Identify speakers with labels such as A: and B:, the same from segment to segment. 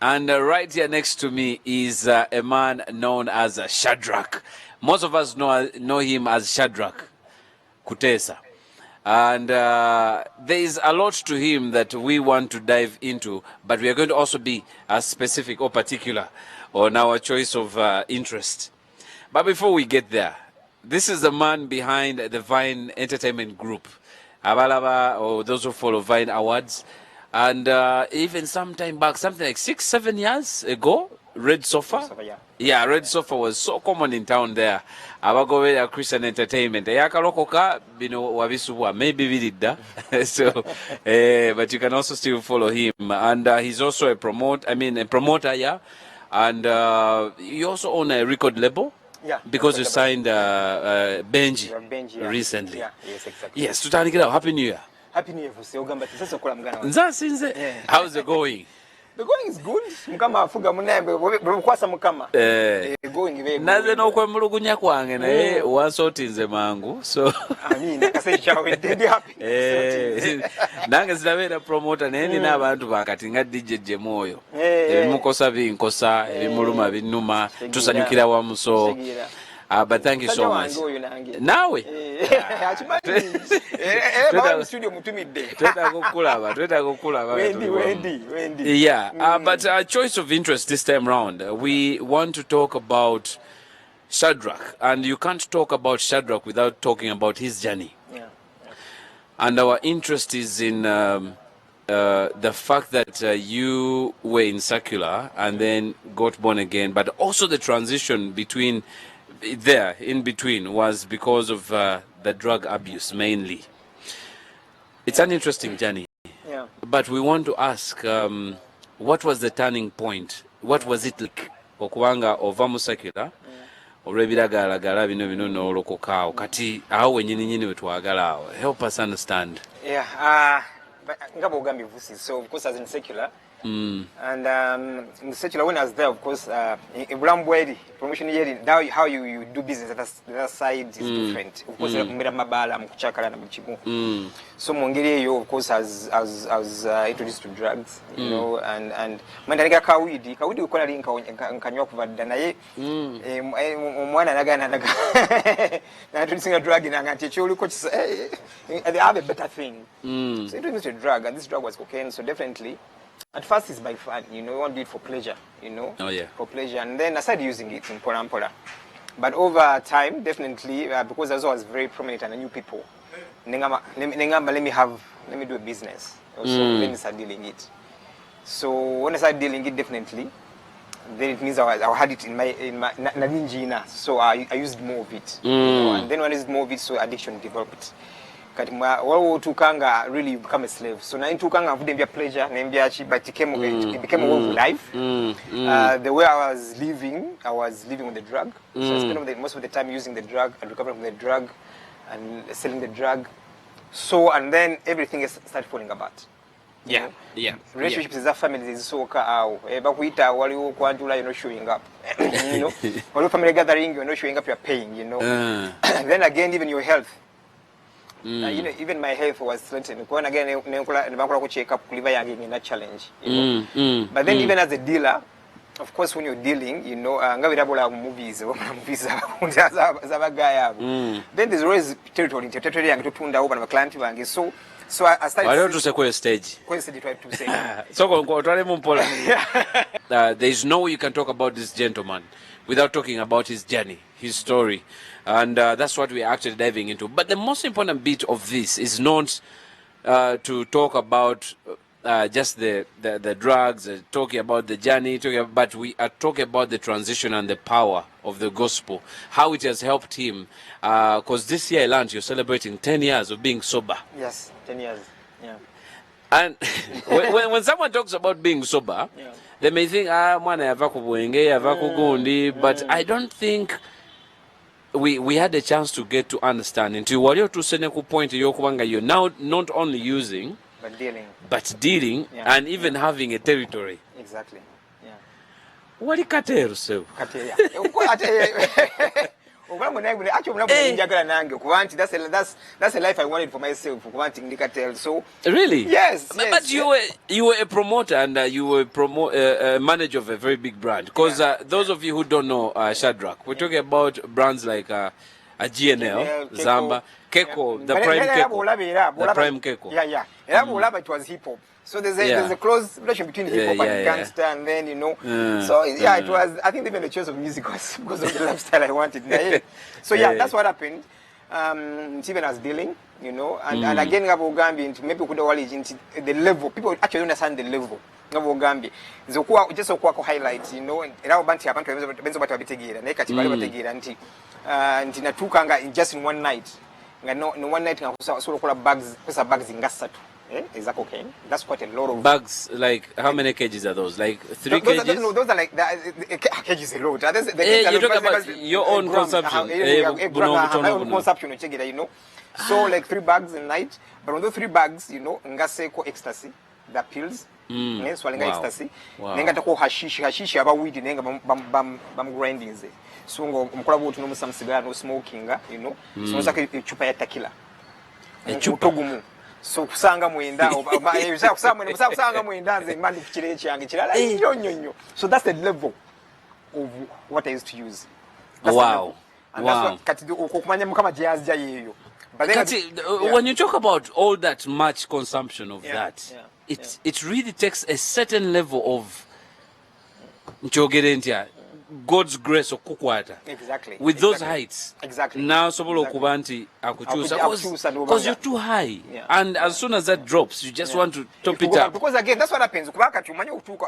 A: And right here next to me is a man known as Shadrack. Most of us know him as Shadrack Kutesa. And there is a lot to him that we want to dive into, but we are going to also be specific or particular on our choice of interest. But before we get there, this is the man behind the Vine Entertainment Group, Abalaba, or those who follow Vine Awards. And even some time back, something like 6-7 years ago, Red Sofa. Yeah, Red Sofa was so common in town there. Abagobera Christian Entertainment. Yakalokoka, wabisuwa, maybe we did that. So, but you can also still follow him. And he's also a promoter, yeah. And you also own a record label.
B: Yeah.
A: Because you signed Benji recently.
B: Yeah, yes, exactly.
A: Yes, tutandikira. Happy New Year.
B: Happy New Year for Uganda.
A: How's it going?
B: The going is good. Mukama afuga munembe bwekwasa mukama. Going very good.
A: Naze nokwemulugunya kwange naye wansotinze mangu. So
B: Amina kasecha we did happy.
A: Nange zinabeera promoter naye nina abantu bakati nga DJ Jemoyo. Ebimukosa binkosa, ebimuluma binnuma, tusanyukira wamu so. But thank you so much. Nawe? Yeah, but our choice of interest this time round, we want to talk about Shadrack. And you can't talk about Shadrack without talking about his journey.
B: Yeah.
A: And our interest is in the fact that you were in secular and then got born again, but also the transition between in between was because of the drug abuse mainly. It's an interesting journey.
B: Yeah.
A: But we want to ask, what was the turning point? What was it like? Okuwanga ovamu secular, olw'ebiragalagala bino n'olokokaawo kati awo wenyini wetwagala awo. Help us understand.
B: Yeah, ngabo ugambi vusi. So of course as in secular. And in the secular, when I was there, of course, in Bulambwedi, promotion here, now how you do business, that side is different. Of course, mabala, mkuchakala na mchimu. So Mongere, you of course has introduced to drugs, you know, and mandanika kawidi ukola linka nkanywa kuvada na ye, mwana naga na introducing a drug in anganticho uliko they have a better thing. So introduced a drug, and this drug was cocaine. So definitely. At first it's by fun, you know, you want to do it for pleasure, you know. Oh yeah. For pleasure, and then I started using it in Pola. But over time, definitely, because I was very prominent and I knew people, let me do a business. Also, let me start dealing it. So when I started dealing it, definitely, then it means I had it in my Nadinjina. So I used more of it, you know, and then when I used more of it, so addiction developed. Tukanga really become a slave. So now in Tukanga wouldn't be a pleasure, but it became a way of life. The way I was living on the drug. So I spent most of the time using the drug and recovering from the drug and selling the drug. So and then everything started falling apart.
A: Yeah, yeah.
B: Relationships as a family is so bakuita waliwo kwantula you're not showing up. You know, waliwo family gathering you're not showing up, you're paying. You know, and then again even your health. You know, even my health was threatened. When again, I check up, in a challenge. You know? But then, even as a dealer, of course, when you're dealing, you know, movies, then there's always territory. So I started.
A: Why don't you say stage? There is no way you can talk about this gentleman without talking about his journey, his story. And that's what we're actually diving into. But the most important bit of this is not to talk about just the drugs, talking about the journey, but we are talking about the transition and the power of the gospel, how it has helped him. Because this year I learned you're celebrating 10 years of being sober.
B: Yes, 10 years. Yeah.
A: And when someone talks about being sober, they may think, but I don't think we had a chance to get to understand until point you're now not only using but dealing and even having a territory.
B: Exactly. Yeah.
A: What
B: Actually, that's a life I wanted for myself. So
A: really,
B: yes,
A: but you were a promoter and you were manager of a very big brand. Because those of you who don't know Shadrack, we're talking about brands like a GNL, Zamba, Keko, the Prime Keko.
B: Yeah. It was hip hop. So there's a close relation between hip hop and gangster, and then so it was. I think even the choice of music was because of the lifestyle I wanted. So that's what happened. Even as dealing, and again, Gambi, maybe could into the level. People actually understand the level. Gambi, just so highlights, and now Banti happened to Benzo Batabitegir, and Ekatibari Bategir, and Tina just in one night. No one night, so bags in Gassatu. Is that cocaine? That's quite a lot of
A: bags. Like how many kgs are those? Like 3 kgs?
B: Those are like kgs a lot.
A: You talk about your own consumption.
B: My own consumption, So like 3 bags a night. But on those 3 bags, ngaseko ecstasy, the pills. Swalinga ecstasy. Nenga tako hashish aba weed nenga bam grinding ze. So umkola butu no some cigar no smoking, So saka chupa ya tequila. Chupa. So kusanga mwenda kusanga mwenda nze mandi kuchire kyange kirala nyonyo. So that's the level of what I used to use.
A: Wow.
B: And that's what kati okumanya mukama jazz ja yeyo.
A: But then when you talk about all that much consumption of that, it really takes a certain level of God's grace okukwata.
B: Exactly.
A: With those heights.
B: Exactly.
A: Now sobola okubanti akuchusa because you're too high. And as soon as that drops, you just want to top it up.
B: Because again, that's what happens. Kubaka tumanya utuka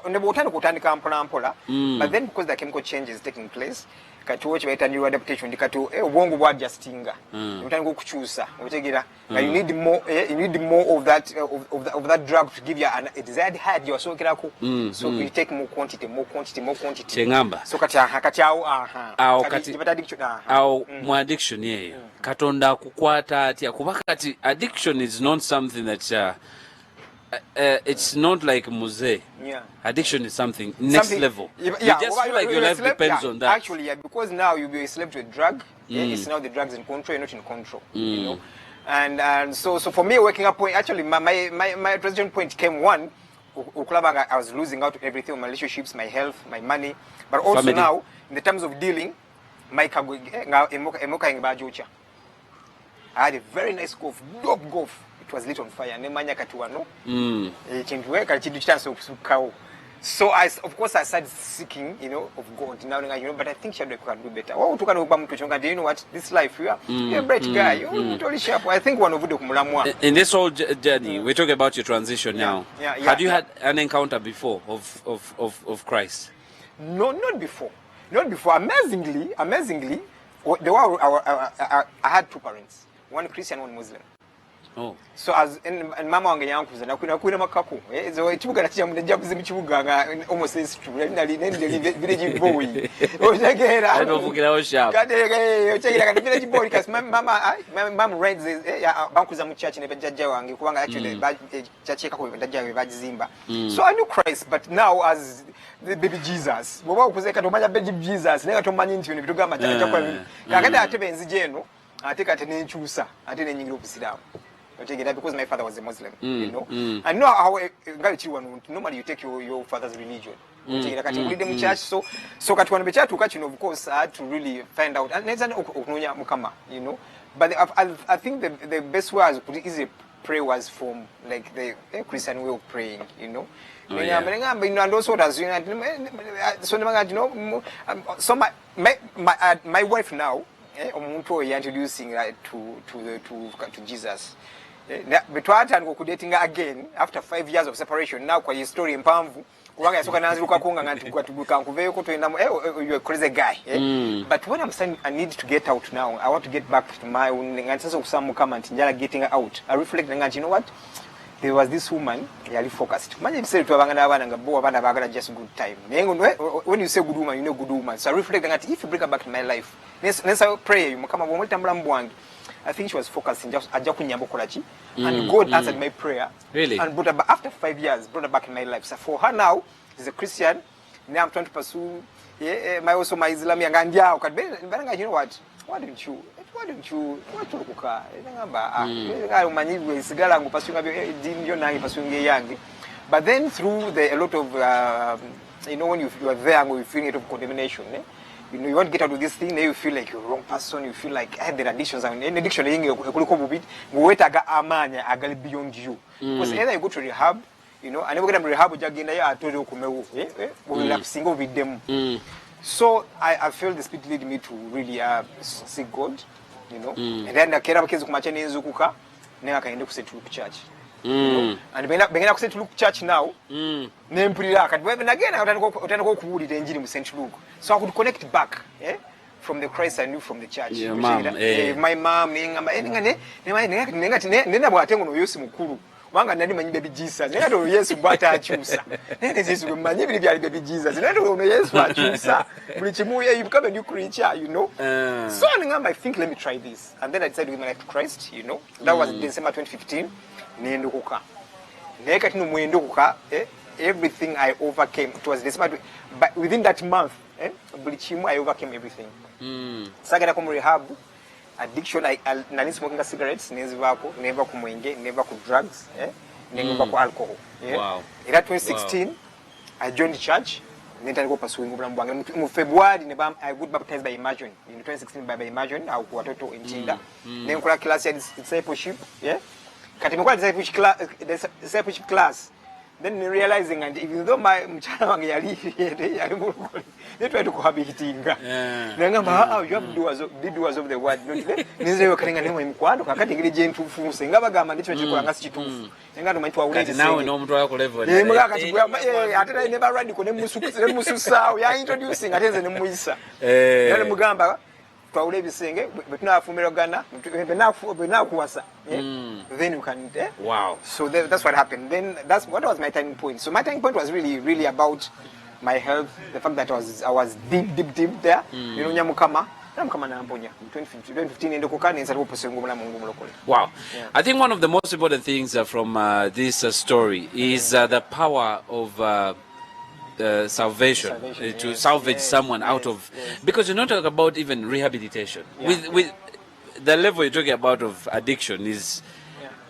B: nebotani kutandika mpola. But then because the chemical change is taking place, kati watch better new adaptation dikatu obwongo bwa adjustinga. Utandika kuchusa. Utegira. You need more of that drug to give you an desired high you so kirako. So you take more quantity.
A: Chengamba.
B: So kati
A: mu addiction yeyo. Katonda kukwata ati kuba kati addiction is not something that it's not like muze. Addiction is something next level. You just feel like your life depends on that.
B: Actually, because now you be a slave to a drug. It's now the drugs in control, you're not in control. And so for me, waking up point, actually my transition point came one. I was losing out to everything, my relationships, my health, my money, but also family. Now in the terms of dealing, I had a very nice golf, dope golf. It was lit on fire. So of course I started seeking, of God. Now but I think Shadrack can do better. Do you know what? This life, you're a bright guy. You're totally sharp. I think one of you.
A: In this whole journey, we're talking about your transition now. Had you had an encounter before of Christ?
B: No, not before. Not before. Amazingly, I had 2 parents. One Christian, one Muslim.
A: Oh.
B: So as and mama wange yankuza nakwira makako so ekibuga nakija mu jabuzi mu kibuga almost is true village boy ojagera
A: anovugira sharp
B: kade ojagera kade village boy because mama rides bankuza mu church ne bajja wange kubanga actually church ekako bajja bajizimba so I knew Christ but now as the baby Jesus boba okuzeka tomanya baby Jesus nenga tomanyi nti bintu gamba jja kwa kakade atebe enzije eno ate kate nenchusa ate nenyingira okusiramu. Because my father was a Muslim, I know how normally you take your father's religion. Church, so of course I had to really find out. But I think the best way I could easily pray was from like the Christian way of praying, And also so my wife now, introducing to Jesus. But what and go dating again after 5 years of separation now kwa story mpamvu kuwaga yasoka naziruka kunga nganti kwatubuka nkuveyo ko toenda you're a crazy guy but what I'm saying I need to get out now. I want to get back to my own nganti sasa kusamu kama njala getting out. I reflect nganti what there was this woman yali focused manje bisere tu abanga nabana ngabo abana bagala just good time when you say good woman you know good woman so I reflect nganti if you bring her back to my life let's pray you kama bomulitambula mbwangi. I think she was focusing just and God answered my prayer.
A: Really?
B: And brought her back after 5 years, brought her back in my life. So for her now, she's a Christian. Now I'm trying to pursue my also my Islamic and Gandia, you know what? Why don't you what to cook? But then through a lot of you know, when you are there and you feel a lot of condemnation, you know, you want to get out of this thing, then you feel like you're the wrong person, you feel like there are addictions, and in addiction you beyond you. Because either you go to rehab, you know, and never rehab I told you we have single with them. So I feel the Spirit lead me to really seek God, you know. And then I care about kids kumacheni nzukuka, then I can end up to church. And when I say to look church now, name pretty like and again I go to the engine St. Luke. So I could connect back from the Christ I knew from the church.
A: Yeah, my
B: mom, Wanga nani manyi baby Jesus. Nena do Yesu bata achusa. Nena Yesu manyi bili baby Jesus. Nena do Yesu achusa. Mulichimuye you become a new creature, you know. So I think let me try this. And then I decided to give my life to Christ, you know. That was December 2015. Nendo kuka. Neka tinu mwendo kuka. Everything I overcame. It was December, but within that month, bulichimu I overcame everything. Sagada come rehab. Addiction, I smoking cigarettes, never kumwenge, never ku drugs, never ku alcohol.
A: Wow.
B: In 2016, I joined the church. Then I go pursuing in February, I got baptized by Imagine. In 2016, by Imagine, I was to in Chinda. Then I class discipleship. Yeah. Katimekwa discipleship class. Then realizing, and even though my mchana they try to cohabit. Then you have doers of the word. Nizo karinga nemo imkwado kakati ngiri jentu fuse ngabagamba ndicho chikolanga sichitufu. Ngado maitu awulezi.
A: Nawe no mtu wako level.
B: Mga kati atera never radical nemusu saw ya introducing atenze nemuisa. Yale mugamba twawule bisenge betunafumira gana benakuwasa. Then you can
A: wow.
B: So that's what happened. Then that's what was my turning point. So my turning point was really about my health, the fact that I was deep there. You know, nyamukama na amponya 2015 endo kokani nza kuposengo mula mungu mulokole.
A: Wow. Yeah. I think one of the most important things from this story is the power of salvation to salvage someone out of, because you're not talking about even rehabilitation. With the level you're talking about of addiction is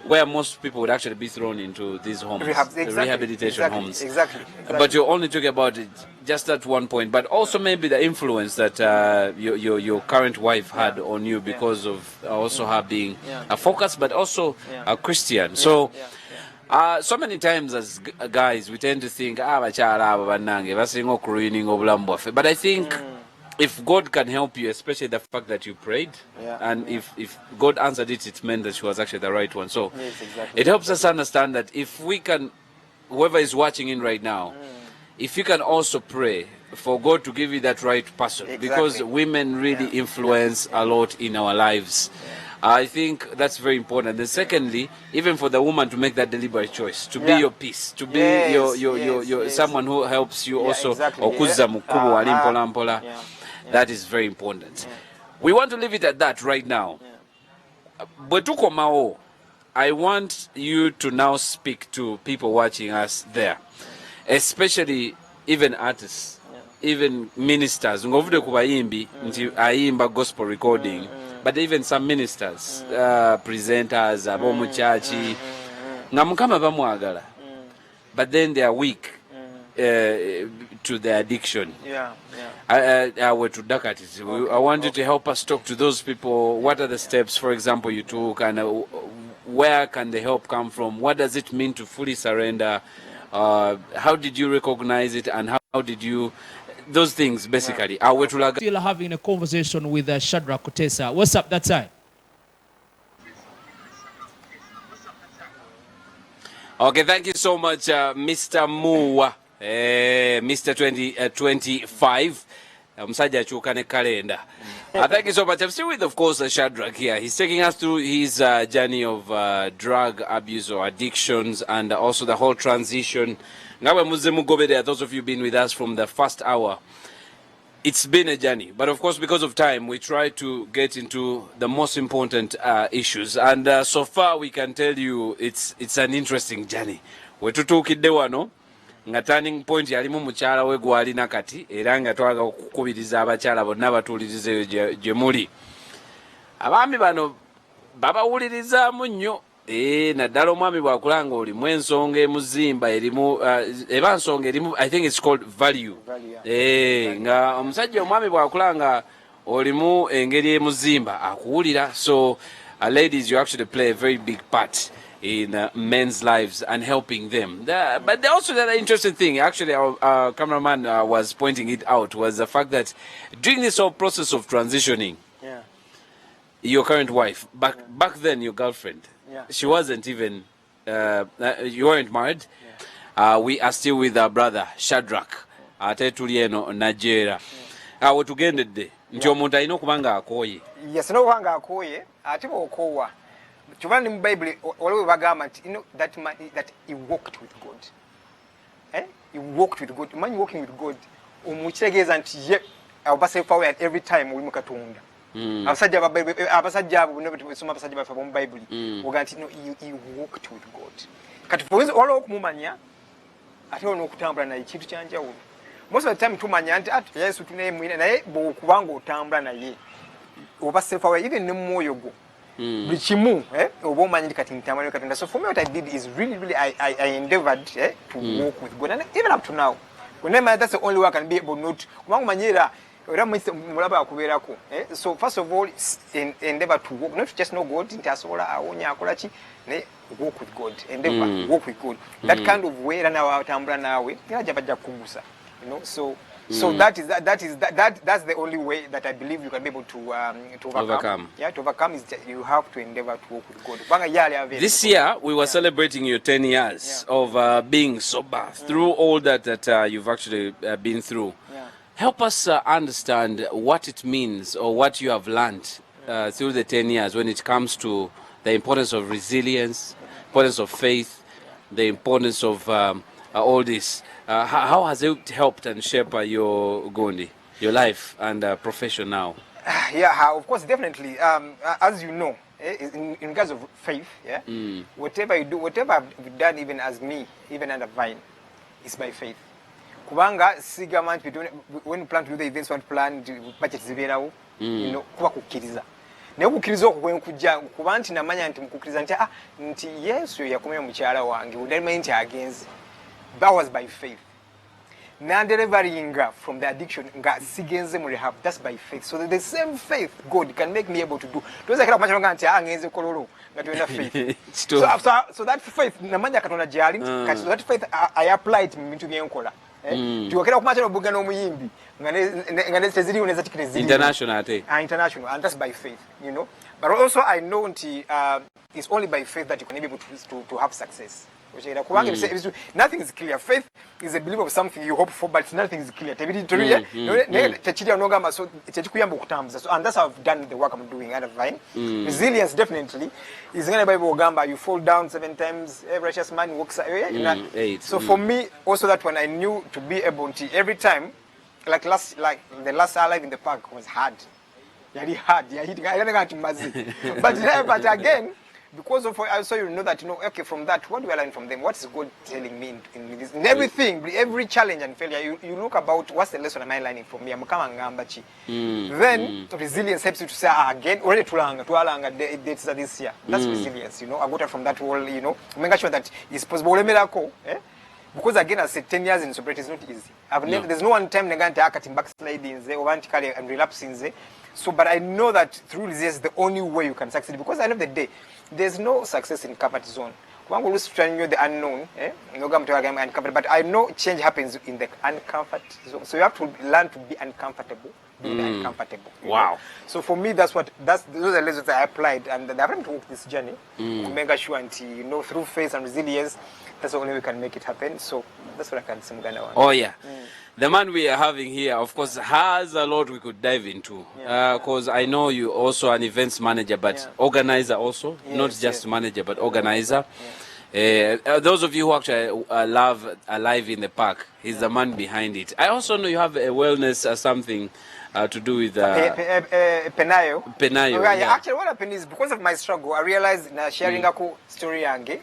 A: where most people would actually be thrown into these homes, rehabilitation homes.
B: Exactly.
A: But you're only talking about it just at one point, but also maybe the influence that your current wife had on you because of also her being a focus, but also a Christian. So many times as guys, we tend to think, but I think if God can help you, especially the fact that you prayed, and if God answered it, it meant that she was actually the right one. So it helps us understand that if we can, whoever is watching in right now, if you can also pray for God to give you that right person, because women really influence a lot in our lives. I think that's very important. And secondly, even for the woman to make that deliberate choice, to be your peace, to be your someone who helps you also. That is very important. We want to leave it at that right now. Betuko Mao, I want you to now speak to people watching us there, especially even artists, even ministers. Ngovude kubayimbi nti ayimba gospel recording, but even some ministers, presenters, abomu chachi, ngamukama bamwagala, but then they are weak to the addiction. I want you to help us talk to those people. What are the steps, for example, you took, and where can the help come from? What does it mean to fully surrender? How did you recognize it, and how did you, those things basically.
C: Still having a conversation with Shadrack Kutesa. What's up that time?
A: Okay, thank you so much, Mr. Mua, Mr. 2025. Msaja chukane kalenda. Thank you so much. I'm still with, of course, Shadrack here. He's taking us through his journey of drug abuse or addictions, and also the whole transition. Those of you been with us from the first hour. It's been a journey, but of course, because of time, we try to get into the most important issues. And so far, we can tell you it's an interesting journey. We're talking no? nga turning point yalimu mukyala we gwalina kati era nga twaga okukubiriza abakyala bonna batuulirizeyo gye muli. Abaami bano babawulirizaamu nnyo. Naddala omwami bwakulanga olimu ensonga emuzimba erimu eba nsonga erimu, I think it's called value. Nga omusajja omwami bwakulanga olimu engeri emuzimba akuwulira. So ladies, you actually play a very big part in men's lives and helping them. But also the interesting thing, actually our cameraman was pointing it out, was the fact that during this whole process of transitioning, your current wife, back then your girlfriend, she wasn't even, you weren't married. We are still with our brother Shadrack. Ate tuli eno Nigeria. Wetugendedde nti omuntu alina okuba nga akooye.
B: Yes, no kubanga akooye ate bw'okoowa kyova ne mu Bible waliwo bagamba nti that he walked with God. He walked with God. Man walking with God omukitegeeza nti ye abasafe at every time oli mu Katonda. Abasajja abo bonna besoma abasajja bafa mu Bible oga nti no, he walked with God. Kati for waliwo okumumanya ate n'okutambula naye kintu kyanjawulo. Most of the time tumanya nti Yesu tunemwine naye bw'okubanga otambula naye oba safe away even ne mwoyo gwo buli kimu oba omanyi nti kati ntambula ne Katonda. So for me what I did is really I endeavored to walk with God, and even up to now whenever that's the only way I can be able not kubanga omanyira era mulaba akubeerako. So first of all endeavor to walk, not just know God nti asobola awonya akola ki naye walk with God, endeavor walk with God. That kind of way era nawe atambula naawe era jabajja kukugusa. You know, so that's the only way that I believe you can be able to overcome. Yeah, to overcome is that you have to endeavor to walk with God.
A: This year we were celebrating your 10 years of being sober through all that you've actually been through. Help us understand what it means or what you have learned through the 10 years when it comes to the importance of resilience, importance of faith, the importance of all this. How has it helped and shaped your Gondi, your life and profession now?
B: Of course, definitely. As you know, in regards of faith, whatever you do, whatever I've done, even as me, even under Vine, is by faith. Kubanga sigamanti when you plan to do the events, want plan budget ziberawo, you know, kuba kukkiriza. Naye okukkiriza okwo kwenkujja kuba nti namanya nti mukukkiriza nti Yesu yakomya mukyala wange udalimanyi nti agenze. That was by faith. Now delivering from the addiction, sigenze mu rehab. That's by faith. So the same faith God can make me able to do. Those are kind of nganti angenze kololo ngatwenda faith. So that faith namanya Katonda jali. So that faith I applied to bintu byenkola. Tuwakera kumachano buga no muyimbi. Ngane tezili uneza tikire zili.
A: International ate.
B: International, and that's by faith, you know. But also I know it's only by faith that you can be able to have success. Nothing is clear. Faith is a belief of something you hope for, but nothing is clear. So and that's how I've done the work I'm doing at Vine. Resilience definitely is going to be you fall down 7 times, every righteous man walks away. So for me, also that when I knew to be able to every time, like the last I live in the park was hard. Very hard. But again, because of so you know that okay, from that what do I learn from them? What is God telling me in this? In everything, every challenge and failure, you look about what's the lesson am I learning from me? Then resilience helps you to say again already tualanga dates this year. That's resilience, you know. I got it from that whole, make sure that it's possible. Because again, I said 10 years in sobriety is not easy. There's no one time negante akati backsliding or antically and relapsing. So, but I know that through resilience is the only way you can succeed. Because at the end of the day, there's no success in comfort zone. One will trying the unknown, but I know change happens in the uncomfort zone. So you have to learn to be uncomfortable, being uncomfortable.
A: Wow.
B: So for me, those are the lessons I applied, and I've had to walk this journey to make sure, and through faith and resilience, that's the only way we can make it happen. So that's what I can say.
A: Oh yeah. The man we are having here, of course, has a lot we could dive into. Because I know you also an events manager, but organizer also, not just manager, but organizer. Those of you who actually love Alive in the Park, he's the man behind it. I also know you have a wellness something to do with
B: Penayo.
A: Penayo.
B: Okay,
A: Yeah.
B: actually, what happened is because of my struggle, I realized sharing a story yange,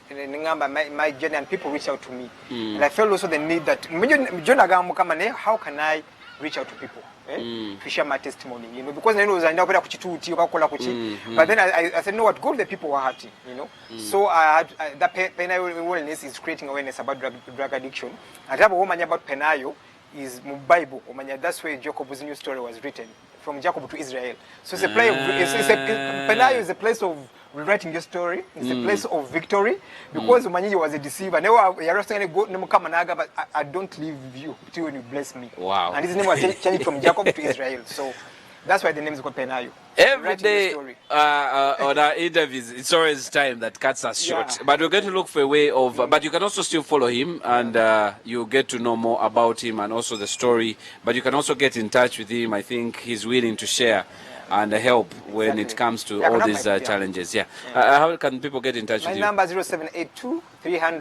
B: my journey, and people reach out to me. And I felt also the need that how can I reach out to people? To share my testimony, you know, because I know I never but then I said, no, what, go to the people who are hurting, you know. So that Penayo wellness is creating awareness about drug addiction. And I have a woman about Penayo is Bible. That's where Jacob's new story was written, from Jacob to Israel. So it's a place. Penayo is a place of rewriting your story. It's a place of victory, because Umanyi was a deceiver. Never, you're saying go but I don't leave you till you bless me.
A: Wow.
B: And his name was changed from Jacob to Israel. So that's why the name is called Penayo.
A: Every day on our interviews, it's always time that cuts us short. But we're going to look for a way of. But you can also still follow him, and you get to know more about him and also the story. But you can also get in touch with him. I think he's willing to share and help when it comes to all these challenges. How can people get in touch with you?
B: My number is 0782 300.